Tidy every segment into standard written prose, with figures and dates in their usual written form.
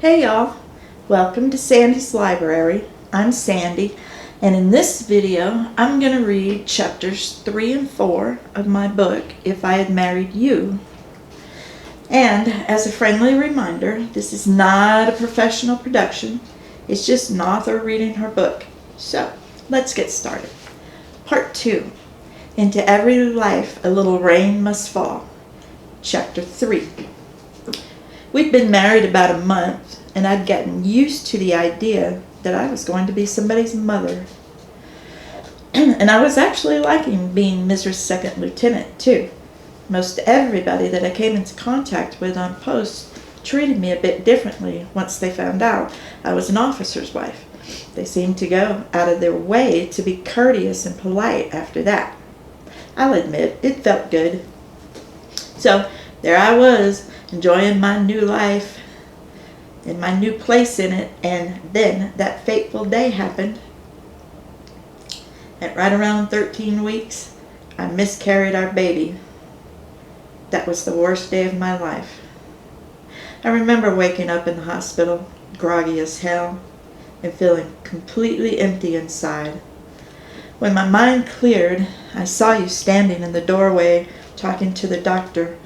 Hey y'all, welcome to Sandy's Library. I'm Sandy, and in this video I'm going to read chapters 3 and 4 of my book, If I Had Married You. And as a friendly reminder, this is not a professional production, it's just an author reading her book. So, let's get started. Part 2, Into Every Life a Little Rain Must Fall. Chapter 3. We'd been married about a month, and I'd gotten used to the idea that I was going to be somebody's mother. And I was actually liking being Mrs. Second Lieutenant, too. Most everybody that I came into contact with on post treated me a bit differently once they found out I was an officer's wife. They seemed to go out of their way to be courteous and polite after that. I'll admit, it felt good. So, there I was, enjoying my new life and my new place in it, and then that fateful day happened. At right around 13 weeks, I miscarried our baby. That was the worst day of my life. I remember waking up in the hospital, groggy as hell, and feeling completely empty inside. When my mind cleared, I saw you standing in the doorway talking to the doctor.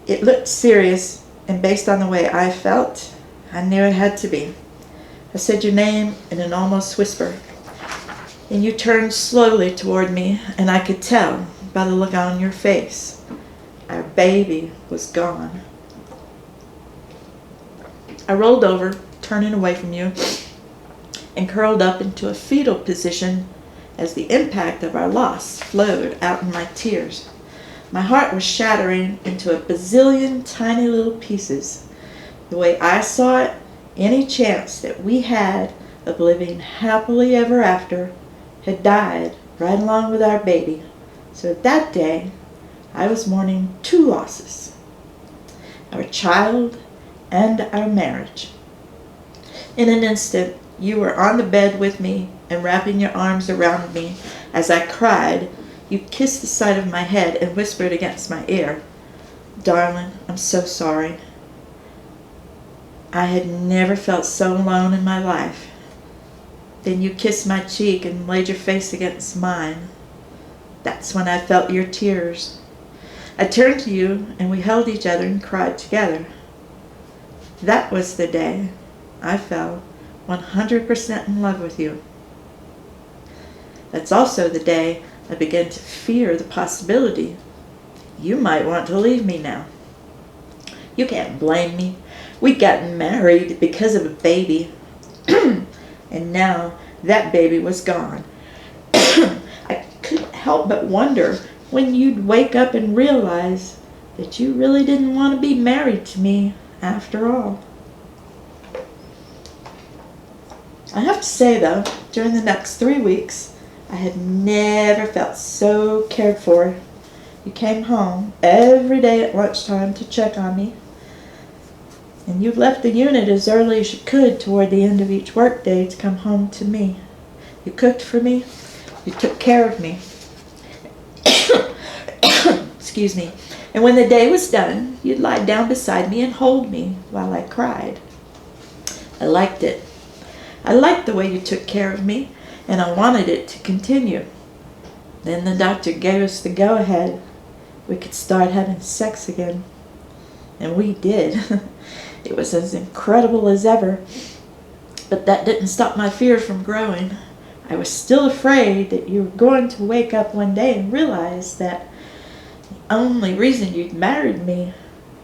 It looked serious, and based on the way I felt, I knew it had to be. I said your name in an almost whisper, and you turned slowly toward me, and I could tell by the look on your face, our baby was gone. I rolled over, turning away from you, and curled up into a fetal position as the impact of our loss flowed out in my tears. My heart was shattering into a bazillion tiny little pieces. The way I saw it, any chance that we had of living happily ever after had died right along with our baby. So that day, I was mourning two losses: our child and our marriage. In an instant, you were on the bed with me and wrapping your arms around me as I cried. You kissed the side of my head and whispered against my ear, "Darling, I'm so sorry." I had never felt so alone in my life. Then you kissed my cheek and laid your face against mine. That's when I felt your tears. I turned to you and we held each other and cried together. That was the day I fell 100% in love with you. That's also the day I began to fear the possibility you might want to leave me now. You can't blame me. We'd gotten married because of a baby. And now that baby was gone. I couldn't help but wonder when you'd wake up and realize that you really didn't want to be married to me after all. I have to say though, during the next 3 weeks, I had never felt so cared for. You came home every day at lunchtime to check on me. And you left the unit as early as you could toward the end of each workday to come home to me. You cooked for me. You took care of me. Excuse me. And when the day was done, you'd lie down beside me and hold me while I cried. I liked it. I liked the way you took care of me, and I wanted it to continue. Then the doctor gave us the go-ahead. We could start having sex again. And we did. It was as incredible as ever. But that didn't stop my fear from growing. I was still afraid that you were going to wake up one day and realize that the only reason you'd married me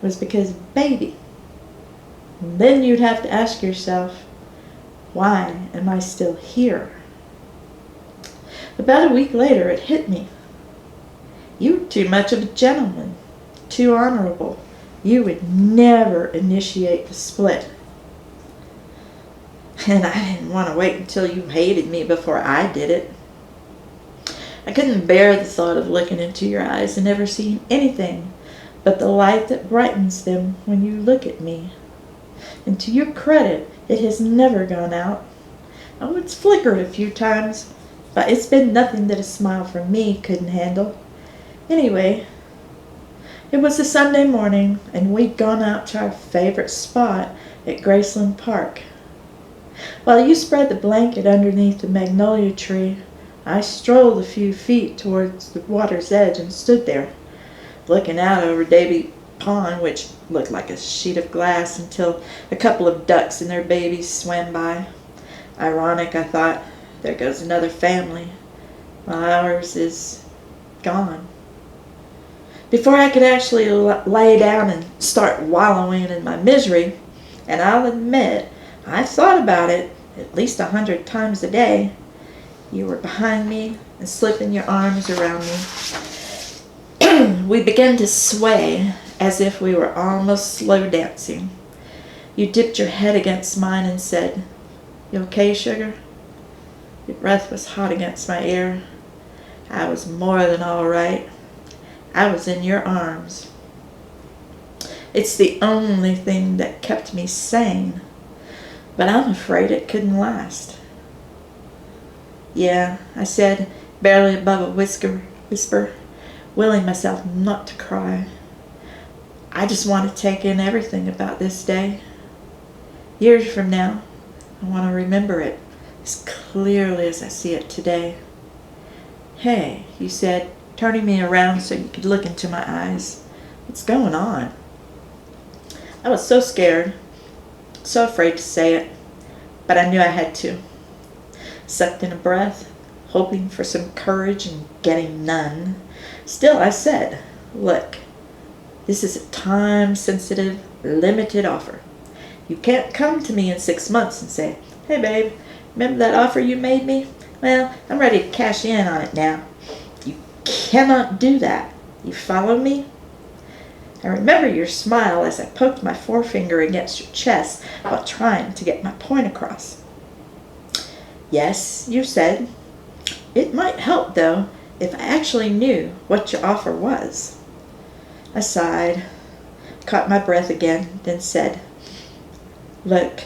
was because of baby. And then you'd have to ask yourself, why am I still here? About a week later, it hit me. You were too much of a gentleman, too honorable. You would never initiate the split. And I didn't want to wait until you hated me before I did it. I couldn't bear the thought of looking into your eyes and never seeing anything but the light that brightens them when you look at me. And to your credit, it has never gone out. Oh, it's flickered a few times, but it's been nothing that a smile from me couldn't handle. Anyway, It was a Sunday morning, and we'd gone out to our favorite spot at Graceland Park. While you spread the blanket underneath the magnolia tree, I strolled a few feet towards the water's edge and stood there, looking out over Davy Pond, which looked like a sheet of glass until a couple of ducks and their babies swam by. Ironic, I thought. There goes another family, while ours is gone. Before I could actually lay down and start wallowing in my misery, and I'll admit, I thought about it at least 100 times a day, you were behind me and slipping your arms around me. We began to sway as if we were almost slow dancing. You dipped your head against mine and said, "You okay, sugar?" Your breath was hot against my ear. I was more than all right. I was in your arms. It's the only thing that kept me sane, but I'm afraid it couldn't last. "Yeah," I said, barely above a whisper, willing myself not to cry. "I just want to take in everything about this day. Years from now, I want to remember it as clearly as I see it today." "Hey," you said, turning me around so you could look into my eyes. "What's going on?" I was so scared, so afraid to say it, but I knew I had to. Sucked in a breath, hoping for some courage and getting none. Still, I said, "Look, this is a time-sensitive, limited offer. You can't come to me in 6 months and say, 'Hey, babe, remember that offer you made me? Well, I'm ready to cash in on it now.' You cannot do that. You follow me?" I remember your smile as I poked my forefinger against your chest while trying to get my point across. "Yes," you said. "It might help, though, if I actually knew what your offer was." I sighed, caught my breath again, then said, "Look,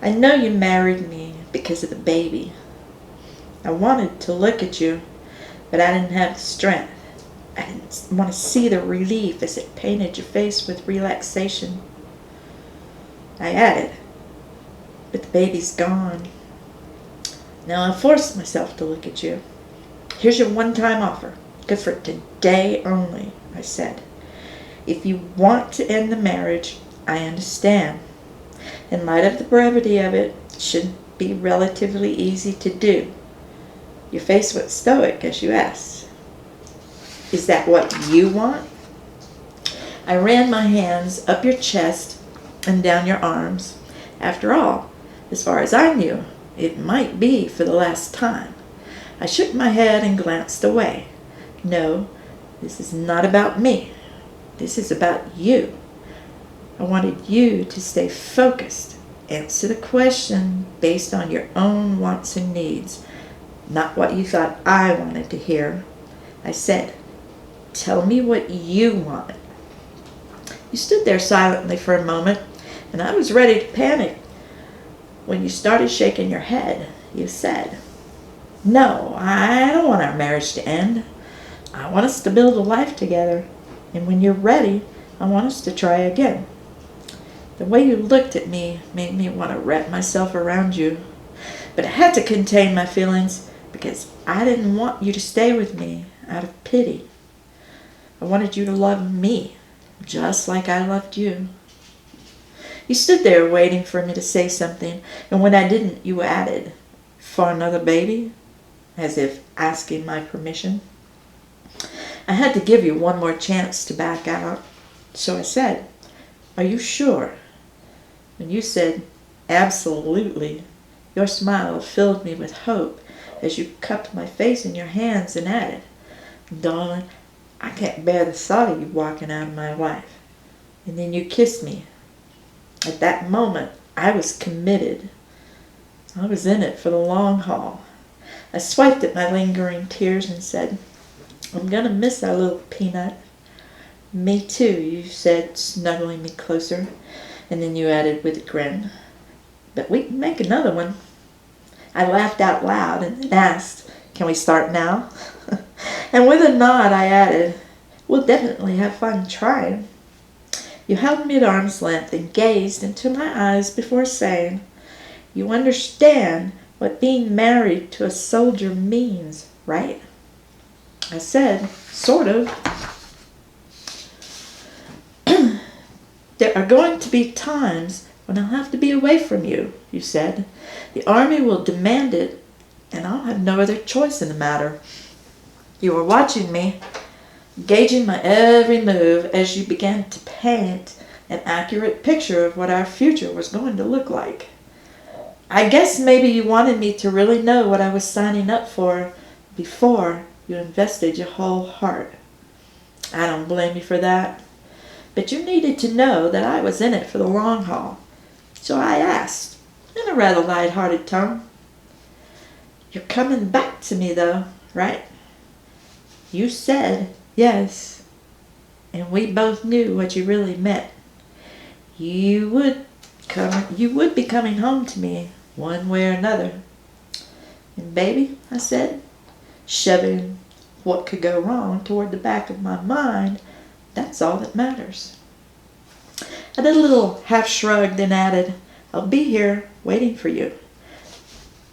I know you married me because of the baby. I wanted to look at you, but I didn't have the strength. I didn't want to see the relief as it painted your face with relaxation." I added, "But the baby's gone. Now I forced myself to look at you. Here's your one-time offer. Good for today only," I said. "If you want to end the marriage, I understand. In light of the brevity of it, it should be relatively easy to do." Your face went stoic as you asked, "Is that what you want?" I ran my hands up your chest and down your arms. After all, as far as I knew, it might be for the last time. I shook my head and glanced away. "No, this is not about me. This is about you. I wanted you to stay focused, answer the question based on your own wants and needs, not what you thought I wanted to hear." I said, "Tell me what you want." You stood there silently for a moment, and I was ready to panic. When you started shaking your head, you said, "No, I don't want our marriage to end. I want us to build a life together, and when you're ready, I want us to try again." The way you looked at me made me want to wrap myself around you, but I had to contain my feelings because I didn't want you to stay with me out of pity. I wanted you to love me, just like I loved you. You stood there waiting for me to say something, and when I didn't, you added, "For another baby?" as if asking my permission. I had to give you one more chance to back out, so I said, "Are you sure?" When you said, "Absolutely," your smile filled me with hope as you cupped my face in your hands and added, "Darling, I can't bear the thought of you walking out of my life." And then you kissed me. At that moment, I was committed. I was in it for the long haul. I swiped at my lingering tears and said, "I'm going to miss our little peanut." "Me too," you said, snuggling me closer. And then you added with a grin, "But we can make another one." I laughed out loud and then asked, "Can we start now?" And with a nod, I added, We'll definitely have fun trying." You held me at arm's length and gazed into my eyes before saying, "You understand what being married to a soldier means, right?" I said, "Sort of." "There are going to be times when I'll have to be away from you," you said. "The Army will demand it, and I'll have no other choice in the matter." You were watching me, gauging my every move as you began to paint an accurate picture of what our future was going to look like. I guess maybe you wanted me to really know what I was signing up for before you invested your whole heart. I don't blame you for that. But you needed to know that I was in it for the long haul. So I asked, in a rather light-hearted tone, "You're coming back to me, though, right?" You said yes, and we both knew what you really meant. You would be coming home to me one way or another. "And baby," I said, shoving what could go wrong toward the back of my mind, "that's all that matters." I did a little half shrug, then added, "I'll be here waiting for you."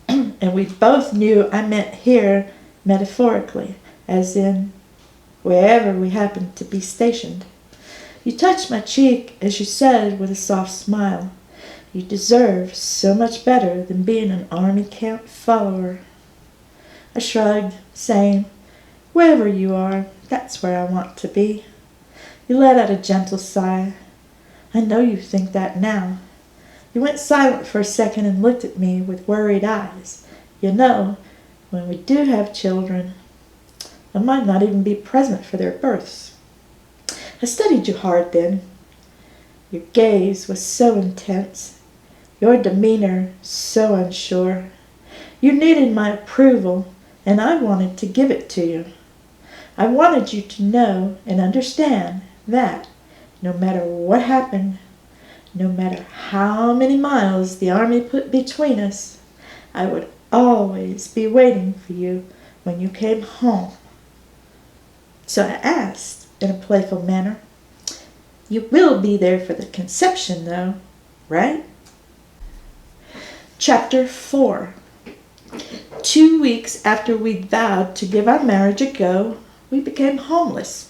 And we both knew I meant here metaphorically, as in wherever we happened to be stationed. You touched my cheek as you said with a soft smile, "You deserve so much better than being an army camp follower." I shrugged, saying, "Wherever you are, that's where I want to be." You let out a gentle sigh. "I know you think that now." You went silent for a second and looked at me with worried eyes. "You know, when we do have children, I might not even be present for their births." I studied you hard then. Your gaze was so intense, your demeanor so unsure. You needed my approval, and I wanted to give it to you. I wanted you to know and understand that, no matter what happened, no matter how many miles the Army put between us, I would always be waiting for you when you came home. So I asked, in a playful manner, "You will be there for the conception, though, right?" Chapter 4. 2 weeks after we'd vowed to give our marriage a go, we became homeless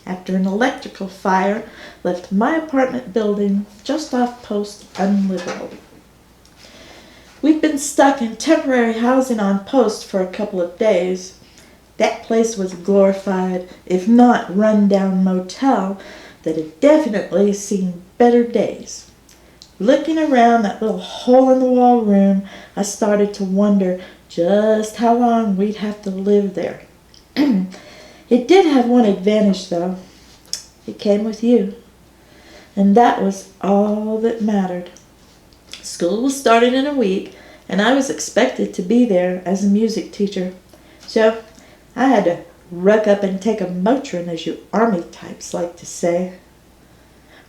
after an electrical fire left my apartment building just off post unlivable. We'd been stuck in temporary housing on post for a couple of days. That place was a glorified, if not run-down motel that had definitely seen better days. Looking around that little hole-in-the-wall room, I started to wonder just how long we'd have to live there. It did have one advantage, though. It came with you. And that was all that mattered. School was starting in a week, and I was expected to be there as a music teacher. So I had to ruck up and take a Motrin, as you Army types like to say.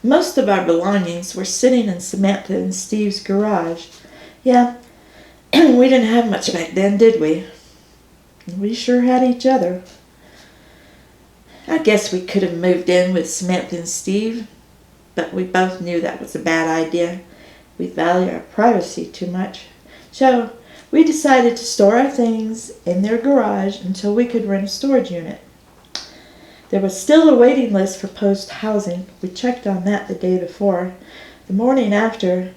Most of our belongings were sitting in Samantha and Steve's garage. Yeah, we didn't have much back then, did we? We sure had each other. I guess we could have moved in with Samantha and Steve, but we both knew that was a bad idea. We value our privacy too much. So we decided to store our things in their garage until we could rent a storage unit. There was still a waiting list for post housing. We checked on that the day before. The morning after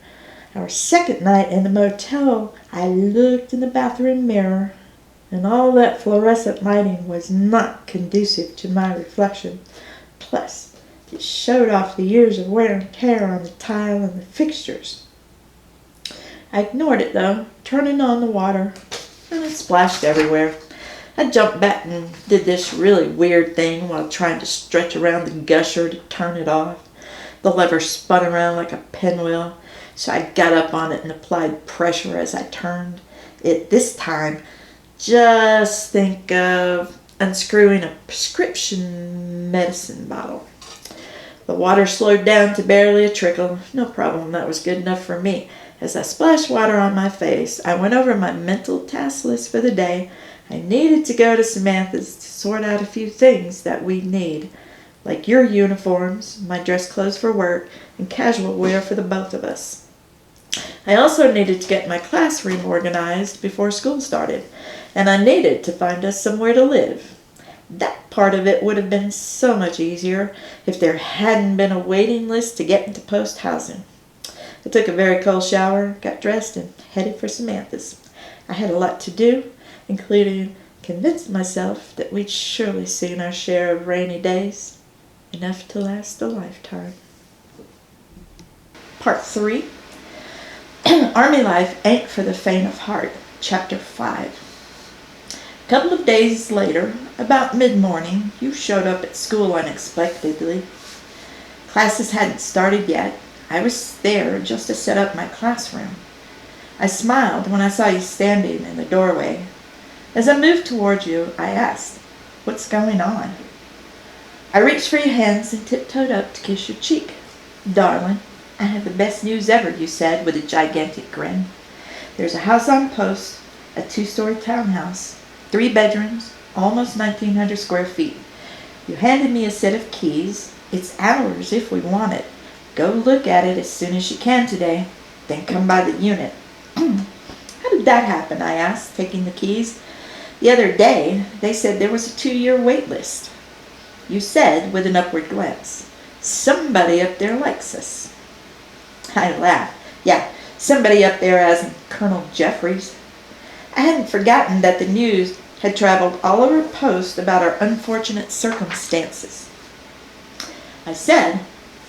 our second night in the motel, I looked in the bathroom mirror, and all that fluorescent lighting was not conducive to my reflection. Plus, it showed off the years of wear and tear on the tile and the fixtures. I ignored it, though, turning on the water, and it splashed everywhere. I jumped back and did this really weird thing while trying to stretch around the gusher to turn it off. The lever spun around like a pinwheel, so I got up on it and applied pressure as I turned it. This time, just think of unscrewing a prescription medicine bottle. The water slowed down to barely a trickle. No problem, that was good enough for me. As I splashed water on my face, I went over my mental task list for the day. I needed to go to Samantha's to sort out a few things that we'd need. like your uniforms, my dress clothes for work, and casual wear for the both of us. I also needed to get my classroom organized before school started, and I needed to find us somewhere to live. That part of it would have been so much easier if there hadn't been a waiting list to get into post housing. I took a very cold shower, got dressed, and headed for Samantha's. I had a lot to do, including convincing myself that we'd surely seen our share of rainy days, enough to last a lifetime. Part 3. Army Life Ain't for the Faint of Heart, Chapter 5. A couple of days later, about mid-morning, you showed up at school unexpectedly. Classes hadn't started yet. I was there just to set up my classroom. I smiled when I saw you standing in the doorway. As I moved toward you, I asked, "What's going on?" I reached for your hands and tiptoed up to kiss your cheek. "Darling, I have the best news ever," you said with a gigantic grin. "There's a house on post, a 2-story townhouse, 3 bedrooms, almost 1,900 square feet. You handed me a set of keys. It's ours if we want it. Go look at it as soon as you can today, then come by the unit." "How did that happen?" I asked, taking the keys. "The other day, they said there was a 2-year wait list." You said with an upward glance, "Somebody up there likes us." I laughed. "Yeah, somebody up there as in Colonel Jeffries." I hadn't forgotten that the news had traveled all over post about our unfortunate circumstances. I said,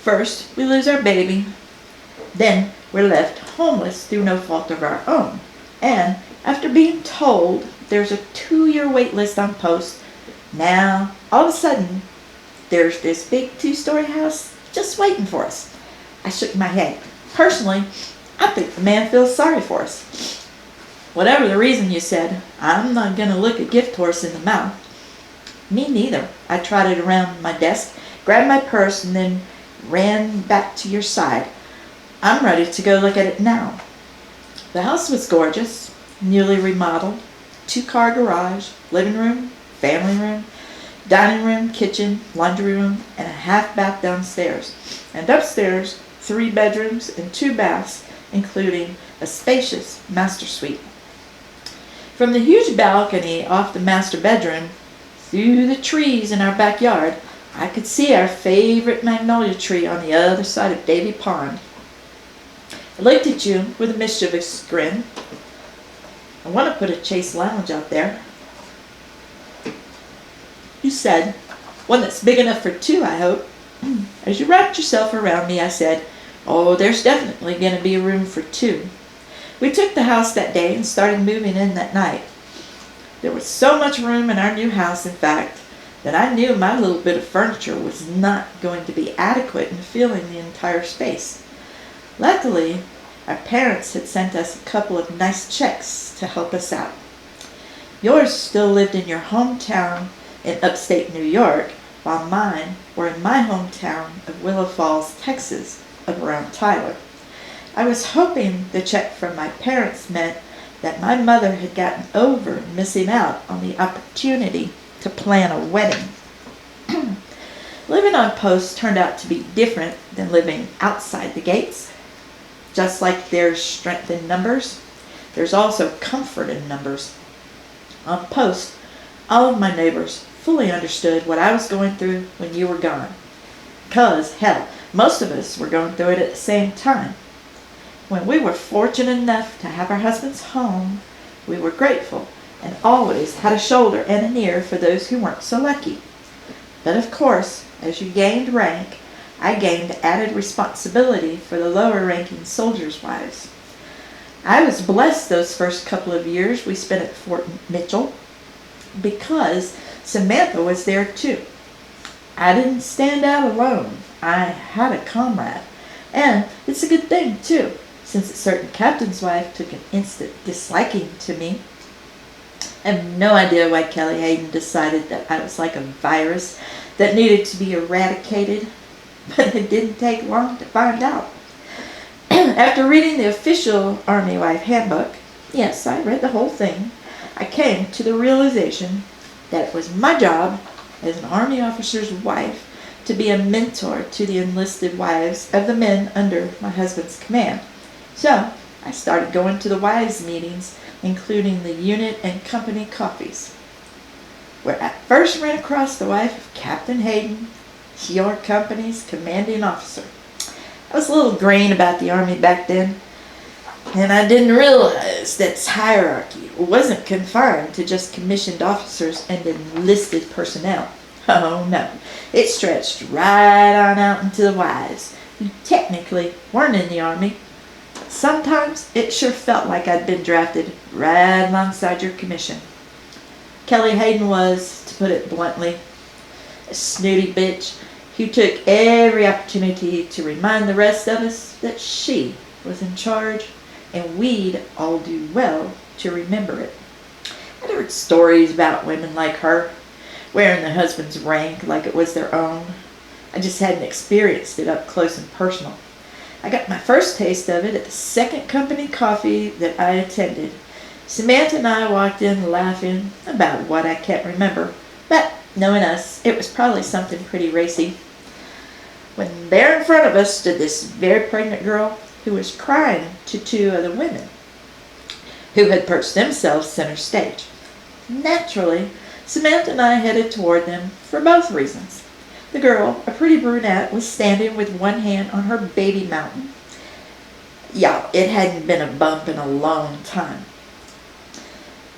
"First, we lose our baby. Then, we're left homeless through no fault of our own. And, after being told there's a 2-year wait list on post, now, all of a sudden, there's this big 2-story house just waiting for us." I shook my head. "Personally, I think the man feels sorry for us." "Whatever the reason," you said, "I'm not going to look a gift horse in the mouth." Me neither. I trotted around my desk, grabbed my purse, and then ran back to your side. "I'm ready to go look at it now." The house was gorgeous, newly remodeled, 2-car garage, living room, family room, dining room, kitchen, laundry room, and a half bath downstairs. And upstairs, 3 bedrooms and 2 baths, including a spacious master suite. From the huge balcony off the master bedroom, through the trees in our backyard, I could see our favorite magnolia tree on the other side of Davy Pond. I looked at you with a mischievous grin. "I want to put a Chase lounge out there." You said, "One that's big enough for 2, I hope." As you wrapped yourself around me, I said, "Oh, there's definitely going to be room for 2. We took the house that day and started moving in that night. There was so much room in our new house, in fact, that I knew my little bit of furniture was not going to be adequate in filling the entire space. Luckily, our parents had sent us a couple of nice checks to help us out. Yours still lived in your hometown in upstate New York, while mine were in my hometown of Willow Falls, Texas, up around Tyler. I was hoping the check from my parents meant that my mother had gotten over missing out on the opportunity to plan a wedding. Living on post turned out to be different than living outside the gates. Just like there's strength in numbers, there's also comfort in numbers. On post, all of my neighbors fully understood what I was going through when you were gone. 'Cause, hell, most of us were going through it at the same time. When we were fortunate enough to have our husbands home, we were grateful and always had a shoulder and an ear for those who weren't so lucky. But of course, as you gained rank, I gained added responsibility for the lower-ranking soldiers' wives. I was blessed those first couple of years we spent at Fort Mitchell because Samantha was there too. I didn't stand out alone. I had a comrade. And it's a good thing too, since a certain captain's wife took an instant disliking to me. I have no idea why Kelly Hayden decided that I was like a virus that needed to be eradicated, but it didn't take long to find out. After reading the official Army Wife Handbook, yes, I read the whole thing, I came to the realization that it was my job as an Army officer's wife to be a mentor to the enlisted wives of the men under my husband's command. So I started going to the wives' meetings, including the unit and company coffees, where I first ran across the wife of Captain Hayden, your company's commanding officer. I was a little green about the Army back then, and I didn't realize that its hierarchy wasn't confined to just commissioned officers and enlisted personnel. Oh no, it stretched right on out into the wives, who technically weren't in the Army. Sometimes it sure felt like I'd been drafted right alongside your commission. Kelly Hayden was, to put it bluntly, a snooty bitch who took every opportunity to remind the rest of us that she was in charge, and we'd all do well to remember it. I'd heard stories about women like her, wearing their husband's rank like it was their own. I just hadn't experienced it up close and personal. I got my first taste of it at the second company coffee that I attended. Samantha and I walked in laughing about what I can't remember, but knowing us, it was probably something pretty racy. When there in front of us stood this very pregnant girl who was crying to two other women who had perched themselves center stage. Naturally, Samantha and I headed toward them for both reasons. The girl, a pretty brunette, was standing with one hand on her baby mountain. Yeah, it hadn't been a bump in a long time.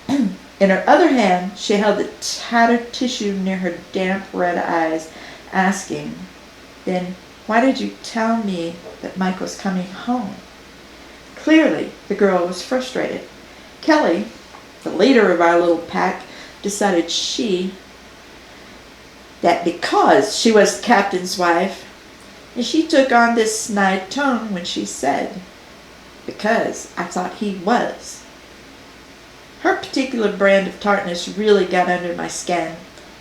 In her other hand, she held the tattered tissue near her damp red eyes, asking, "Then why did you tell me that Mike was coming home?" Clearly, the girl was frustrated. Kelly, the leader of our little pack, decided that because she was the captain's wife, and she took on this snide tone when she said, "Because I thought he was." Her particular brand of tartness really got under my skin,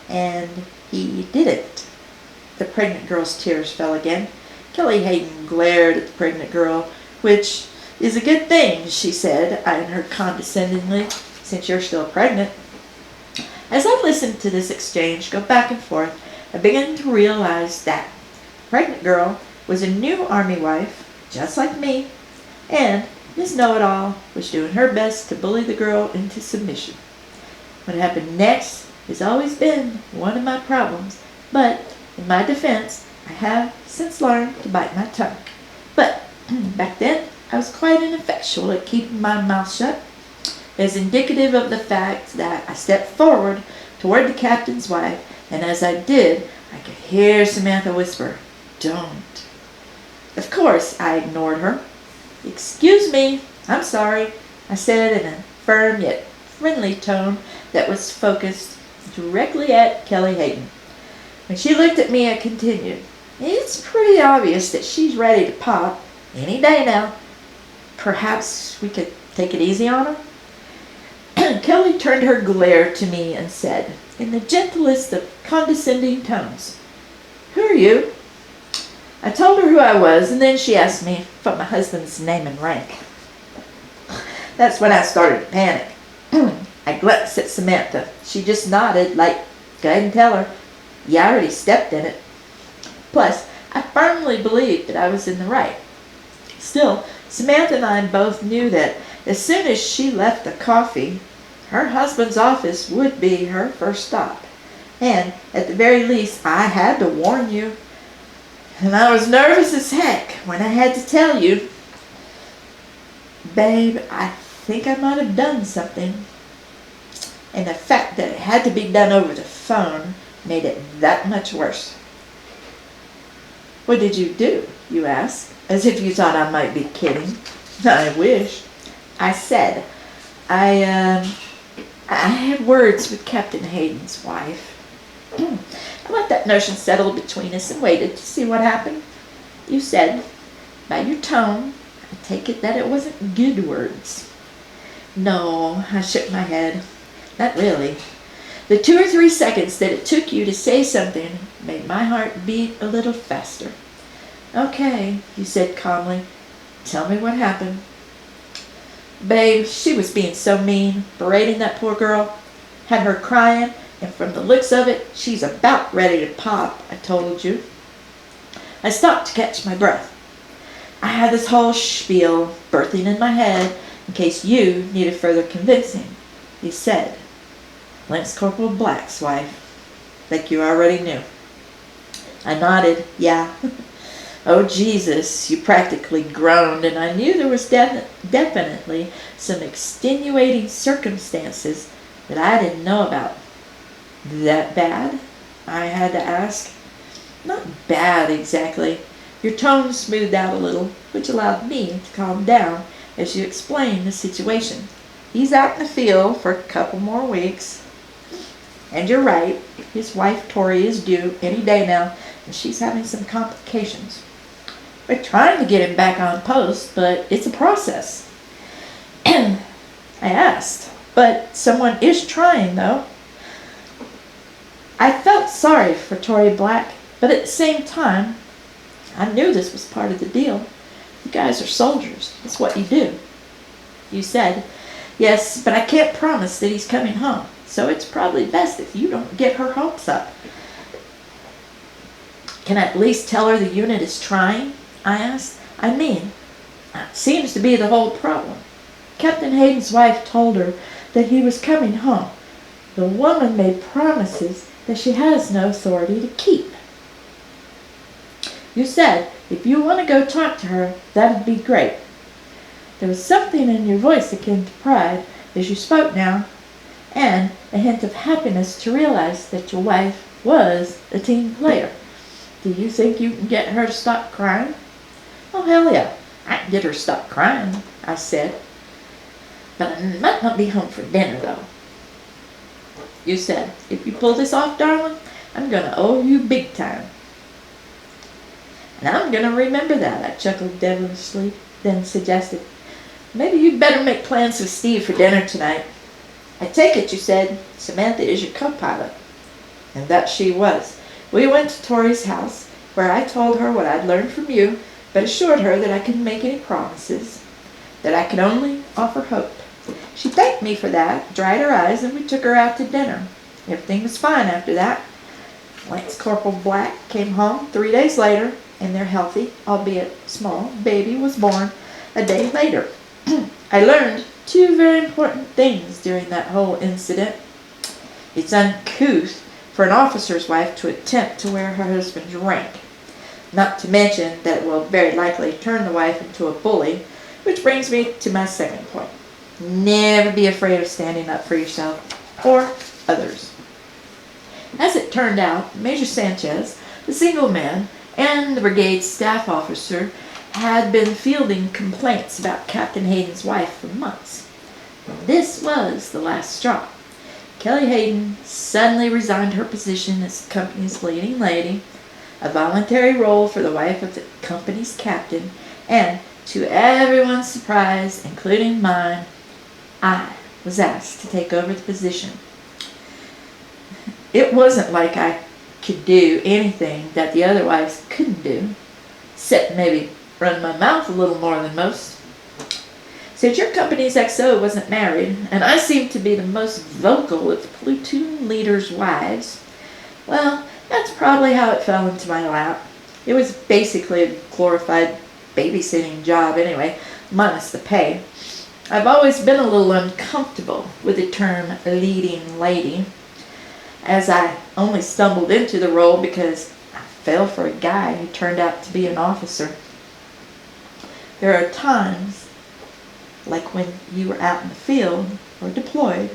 and he didn't. The pregnant girl's tears fell again. Kelly Hayden glared at the pregnant girl, which is a good thing, she said, eyeing her condescendingly, "since you're still pregnant." As I listened to this exchange go back and forth, I began to realize that the pregnant girl was a new Army wife, just like me, and Miss Know-It-all was doing her best to bully the girl into submission. What happened next has always been one of my problems, but in my defense, I have since learned to bite my tongue. But back then, I was quite ineffectual at keeping my mouth shut, as indicative of the fact that I stepped forward toward the captain's wife, and as I did, I could hear Samantha whisper, "Don't." Of course, I ignored her. "Excuse me, I'm sorry," I said in a firm yet friendly tone that was focused directly at Kelly Hayden. When she looked at me, I continued, "It's pretty obvious that she's ready to pop any day now. Perhaps we could take it easy on her?" Kelly turned her glare to me and said, in the gentlest of condescending tones, "Who are you?" I told her who I was, and then she asked me for my husband's name and rank. That's when I started to panic. I glanced at Samantha. She just nodded, like, "Go ahead and tell her. You already stepped in it." Plus, I firmly believed that I was in the right. Still, Samantha and I both knew that as soon as she left the coffee, her husband's office would be her first stop. And at the very least, I had to warn you. And I was nervous as heck when I had to tell you. Babe, I think I might have done something. And the fact that it had to be done over the phone made it that much worse. "What did you do?" you ask, as if you thought I might be kidding. I wish. I said, I had words with Captain Hayden's wife. I let that notion settle between us and waited to see what happened. You said, by your tone, I take it that it wasn't good words. No, I shook my head. Not really. The 2 or 3 seconds that it took you to say something made my heart beat a little faster. "Okay," you said calmly. "Tell me what happened." "Babe, she was being so mean, berating that poor girl. Had her crying, and from the looks of it, she's about ready to pop, I told you." I stopped to catch my breath. I had this whole spiel birthing in my head in case you needed further convincing. He said, Lance Corporal Black's wife, like you already knew. I nodded, yeah. Oh, Jesus, you practically groaned, and I knew there was definitely some extenuating circumstances that I didn't know about. That bad? I had to ask. Not bad, exactly. Your tone smoothed out a little, which allowed me to calm down as you explained the situation. He's out in the field for a couple more weeks. And you're right, his wife Tori is due any day now, and she's having some complications. We're trying to get him back on post, but it's a process. I asked, but someone is trying, though. I felt sorry for Tori Black, but at the same time, I knew this was part of the deal. You guys are soldiers. It's what you do. You said, yes, but I can't promise that he's coming home, so it's probably best if you don't get her hopes up. Can I at least tell her the unit is trying? I asked. I mean, that seems to be the whole problem. Captain Hayden's wife told her that he was coming home. The woman made promises that she has no authority to keep. You said, if you want to go talk to her, that'd be great. There was something in your voice akin to pride as you spoke now, and a hint of happiness to realize that your wife was a team player. Do you think you can get her to stop crying? Oh, hell yeah. I can get her to stop crying, I said. But I might not be home for dinner, though. You said, if you pull this off, darling, I'm going to owe you big time. And I'm going to remember that, I chuckled devilishly, then suggested, maybe you'd better make plans with Steve for dinner tonight. I take it, you said, Samantha is your co-pilot. And that she was. We went to Tori's house, where I told her what I'd learned from you, but assured her that I couldn't make any promises, that I could only offer hope. She thanked me for that, dried her eyes, and we took her out to dinner. Everything was fine after that. Lance Corporal Black came home 3 days later, and their healthy, albeit small, baby was born a day later. I learned 2 very important things during that whole incident. It's uncouth for an officer's wife to attempt to wear her husband's rank. Not to mention that it will very likely turn the wife into a bully, which brings me to my second point. Never be afraid of standing up for yourself or others. As it turned out, Major Sanchez, the single man, and the brigade staff officer had been fielding complaints about Captain Hayden's wife for months. This was the last straw. Kelly Hayden suddenly resigned her position as the company's leading lady, a voluntary role for the wife of the company's captain, and to everyone's surprise, including mine, I was asked to take over the position. It wasn't like I could do anything that the other wives couldn't do, except maybe run my mouth a little more than most. Since your company's XO wasn't married, and I seemed to be the most vocal of the platoon leaders' wives, well, that's probably how it fell into my lap. It was basically a glorified babysitting job anyway, minus the pay. I've always been a little uncomfortable with the term leading lady, as I only stumbled into the role because I fell for a guy who turned out to be an officer. There are times, like when you were out in the field or deployed,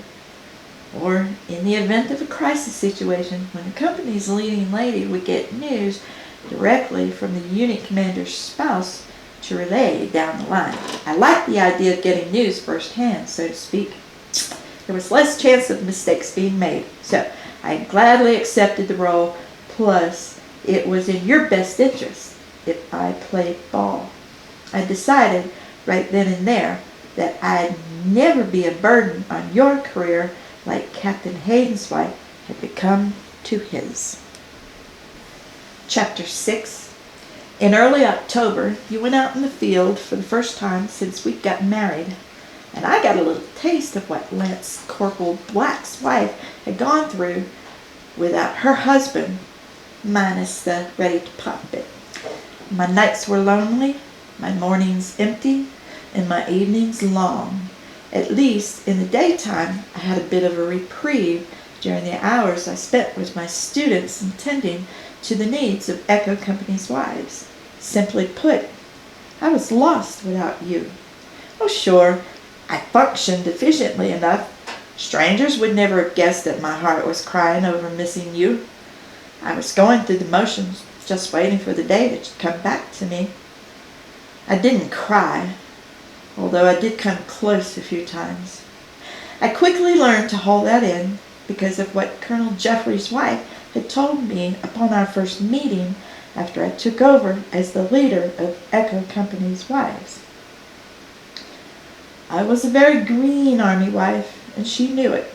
or in the event of a crisis situation, when the company's leading lady would get news directly from the unit commander's spouse to relay down the line. I liked the idea of getting news firsthand, so to speak. There was less chance of mistakes being made, so I gladly accepted the role, plus it was in your best interest if I played ball. I decided right then and there that I'd never be a burden on your career like Captain Hayden's wife had become to his. Chapter 6. In early October, you went out in the field for the first time since we'd gotten married, and I got a little taste of what Lance Corporal Black's wife had gone through without her husband, minus the ready-to-pop bit. My nights were lonely, my mornings empty, and my evenings long. At least in the daytime I had a bit of a reprieve during the hours I spent with my students and tending to the needs of Echo Company's wives. Simply put, I was lost without you. Oh, sure, I functioned efficiently enough. Strangers would never have guessed that my heart was crying over missing you. I was going through the motions, just waiting for the day that you'd come back to me. I didn't cry, although I did come close a few times. I quickly learned to hold that in because of what Colonel Jeffrey's wife had told me upon our first meeting after I took over as the leader of Echo Company's wives. I was a very green Army wife, and she knew it.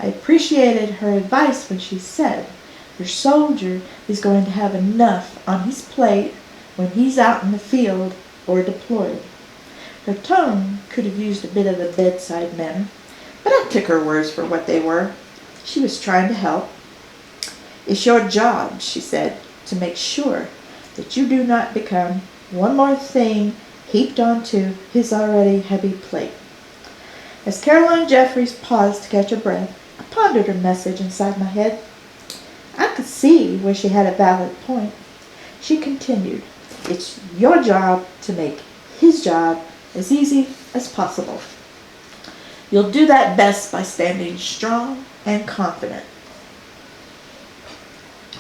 I appreciated her advice when she said, "Your soldier is going to have enough on his plate when he's out in the field or deployed." Her tone could have used a bit of a bedside manner, but I took her words for what they were. She was trying to help. "It's your job," she said, "to make sure that you do not become one more thing heaped onto his already heavy plate." As Caroline Jeffries paused to catch her breath, I pondered her message inside my head. I could see where she had a valid point. She continued, "It's your job to make his job as easy as possible. You'll do that best by standing strong and confident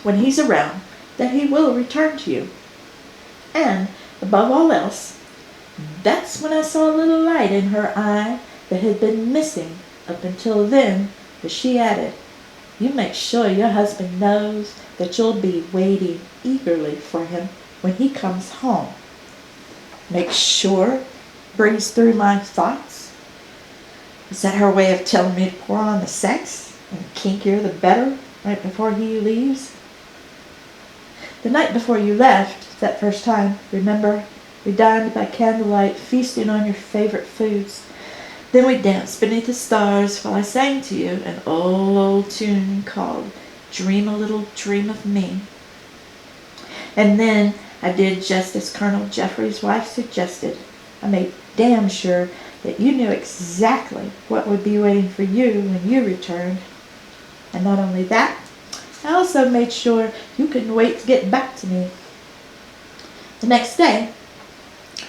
when he's around that he will return to you. And, above all else," that's when I saw a little light in her eye that had been missing up until then, as she added, "you make sure your husband knows that you'll be waiting eagerly for him when he comes home." Make sure breezed through my thoughts. Was that her way of telling me to pour on the sex, and kinkier the better, right before he leaves? The night before you left, that first time, remember, we dined by candlelight, feasting on your favorite foods. Then we danced beneath the stars while I sang to you an old tune called "Dream a Little Dream of Me." And then I did just as Colonel Jeffrey's wife suggested. I made damn sure that you knew exactly what would be waiting for you when you returned. And not only that, I also made sure you couldn't wait to get back to me. The next day,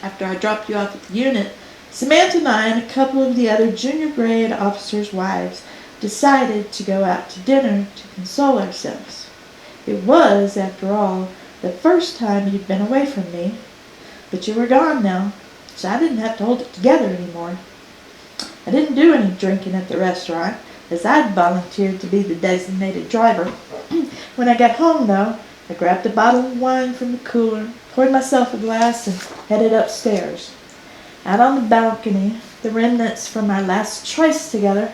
after I dropped you off at the unit, Samantha and I and a couple of the other junior grade officers' wives decided to go out to dinner to console ourselves. It was, after all, the first time you'd been away from me, but you were gone now, so I didn't have to hold it together anymore. I didn't do any drinking at the restaurant, as I'd volunteered to be the designated driver. When I got home, though, I grabbed a bottle of wine from the cooler, poured myself a glass, and headed upstairs. Out on the balcony, the remnants from our last choice together,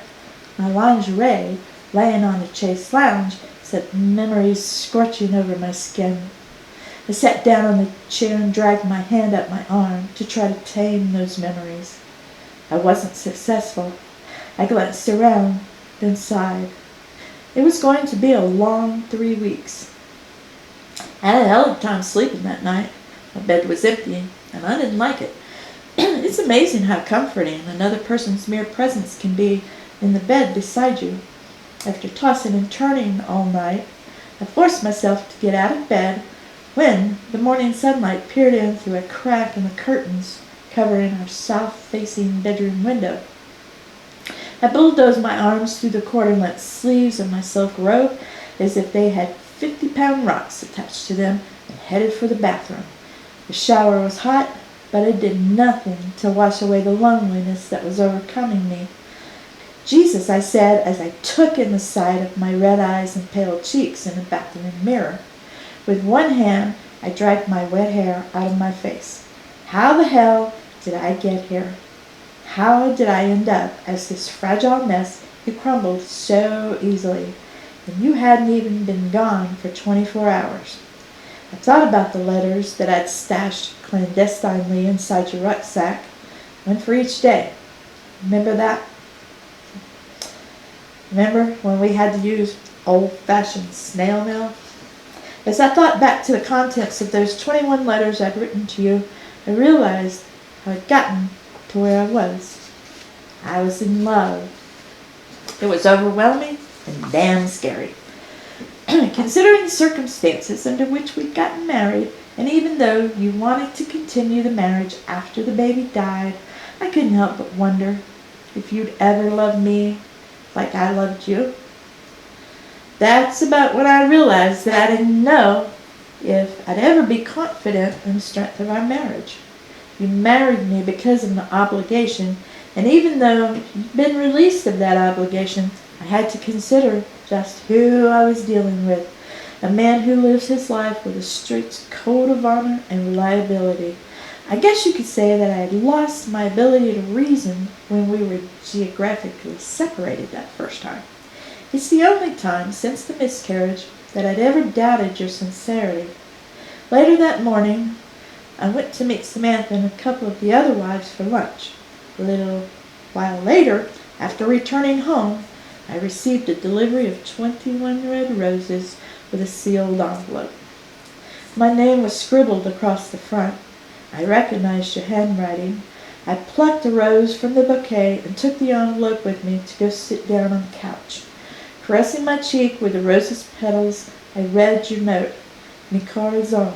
my lingerie laying on the chaise lounge, set memories scorching over my skin. I sat down on the chair and dragged my hand up my arm to try to tame those memories. I wasn't successful. I glanced around, then sighed. It was going to be a long 3 weeks. I had a hell of a time sleeping that night. My bed was empty, and I didn't like it. It's amazing how comforting another person's mere presence can be in the bed beside you. After tossing and turning all night, I forced myself to get out of bed when the morning sunlight peered in through a crack in the curtains covering our south-facing bedroom window. I bulldozed my arms through the quarter-length sleeves of my silk robe as if they had 50-pound rocks attached to them and headed for the bathroom. The shower was hot, but it did nothing to wash away the loneliness that was overcoming me. "Jesus," I said as I took in the sight of my red eyes and pale cheeks in the bathroom mirror. With one hand, I dragged my wet hair out of my face. How the hell did I get here? How did I end up as this fragile mess who crumbled so easily? And you hadn't even been gone for 24 hours. I thought about the letters that I'd stashed clandestinely inside your rucksack, one for each day. Remember that? Remember when we had to use old-fashioned snail mail? As I thought back to the contents of those 21 letters I'd written to you, I realized how I'd gotten to where I was. I was in love. It was overwhelming and damn scary. Considering the circumstances under which we'd gotten married, and even though you wanted to continue the marriage after the baby died, I couldn't help but wonder if you'd ever love me like I loved you. That's about when I realized that I didn't know if I'd ever be confident in the strength of our marriage. You married me because of an obligation, and even though you'd been released of that obligation, I had to consider just who I was dealing with. A man who lives his life with a strict code of honor and reliability. I guess you could say that I had lost my ability to reason when we were geographically separated that first time. It's the only time since the miscarriage that I'd ever doubted your sincerity. Later that morning, I went to meet Samantha and a couple of the other wives for lunch. A little while later, after returning home, I received a delivery of 21 red roses with a sealed envelope. My name was scribbled across the front. I recognized your handwriting. I plucked a rose from the bouquet and took the envelope with me to go sit down on the couch. Caressing my cheek with the rose's petals, I read your note. Mi corazon.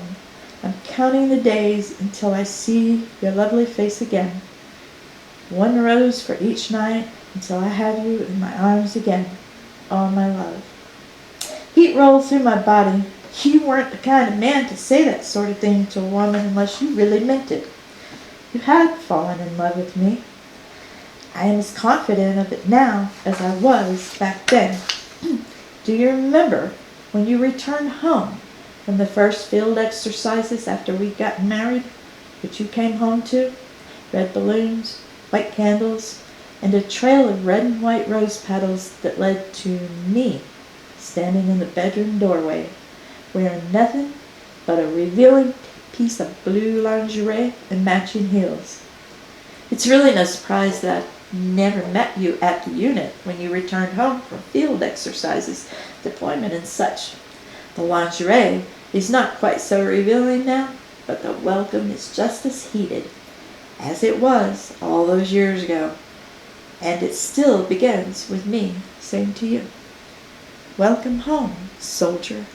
I'm counting the days until I see your lovely face again. One rose for each night until I have you in my arms again. All my love. Heat rolled through my body. You weren't the kind of man to say that sort of thing to a woman unless you really meant it. You had fallen in love with me. I am as confident of it now as I was back then. Do you remember when you returned home from the first field exercises after we'd gotten married, which you came home to? Red balloons, white candles, and a trail of red and white rose petals that led to me standing in the bedroom doorway, wearing nothing but a revealing piece of blue lingerie and matching heels. It's really no surprise that I never met you at the unit when you returned home from field exercises, deployment and such. The lingerie is not quite so revealing now, but the welcome is just as heated as it was all those years ago. And it still begins with me saying to you, welcome home, soldier.